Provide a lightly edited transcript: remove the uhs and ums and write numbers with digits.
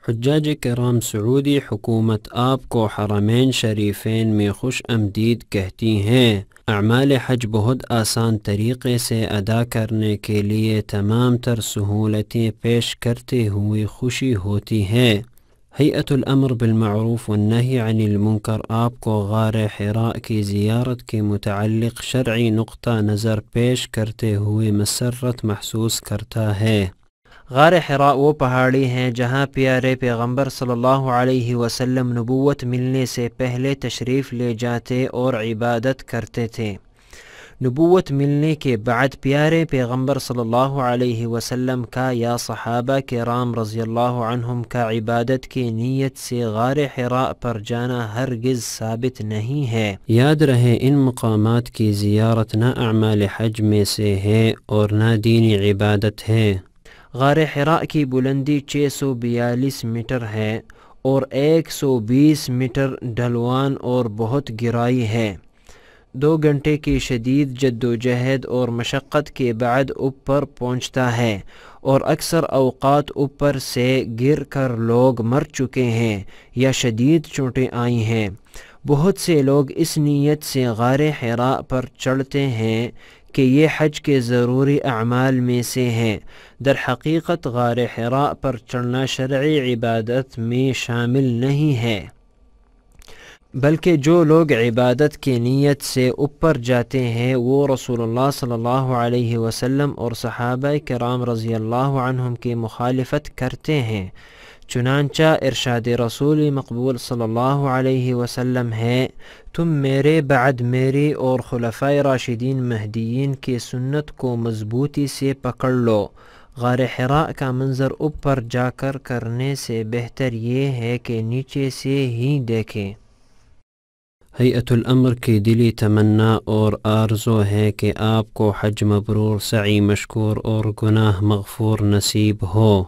حجاج کرام سعودی حکومت آپ کو حرمین شریفین میں خوش آمدید کہتی ہیں۔ اعمال حج بہت آسان طریقے سے ادا کرنے کے لیے تمام تر سہولتیں پیش کرتے ہوئے خوشی ہوتی ہے۔ ہیئت الامر بالمعروف والنہی عن المنکر آپ کو غار حراء کی زیارت کے متعلق شرعی نقطہ نظر پیش کرتے ہوئے مسرت محسوس کرتا ہے۔ غار حراء وہ پہاڑی ہیں جہاں پیارے پیغمبر صلی اللہ علیہ وسلم نبوت ملنے سے پہلے تشریف لے جاتے اور عبادت کرتے تھے۔ نبوت ملنے کے بعد پیارے پیغمبر صلی اللہ علیہ وسلم کا یا صحابہ کرام رضی اللہ عنہم کا عبادت کی نیت سے غار حراء پر جانا ہرگز ثابت نہیں ہے۔ یاد رہے ان مقامات کی زیارت نہ اعمال حج میں سے ہے اور نہ دینی عبادت ہے۔ غار حراء کی بلندی 642 میٹر ہے اور 120 میٹر ڈھلوان اور بہت گہرائی ہے۔ 2 گھنٹے کی شدید جدوجہد اور مشقت کے بعد اوپر پہنچتا ہے اور اکثر اوقات اوپر سے گر کر لوگ مر چکے ہیں یا شدید چوٹیں آئی ہیں۔ بہت سے لوگ اس نیت سے غار حراء پر چڑھتے ہیں کہ یہ حج کے ضروری اعمال میں سے ہیں۔ در حقیقت غار حراء پر چڑھنا شرعی عبادت میں شامل نہیں ہے، بلکہ جو لوگ عبادت کی نیت سے اوپر جاتے ہیں وہ رسول اللہ صلی اللہ علیہ وسلم اور صحابہ کرام رضی اللہ عنہم کی مخالفت کرتے ہیں۔ چنانچہ ارشاد رسول مقبول صلی اللہ علیہ وسلم ہے، تم میرے بعد میری اور خلفائے راشدین مہدیین کی سنت کو مضبوطی سے پکڑ لو۔ غار حراء کا منظر اوپر جا کر کرنے سے بہتر یہ ہے کہ نیچے سے ہی دیکھیں۔ ہیئت الامر کی دلی تمنا اور آرزو ہے کہ آپ کو حج مبرور، سعی مشکور اور گناہ مغفور نصیب ہو۔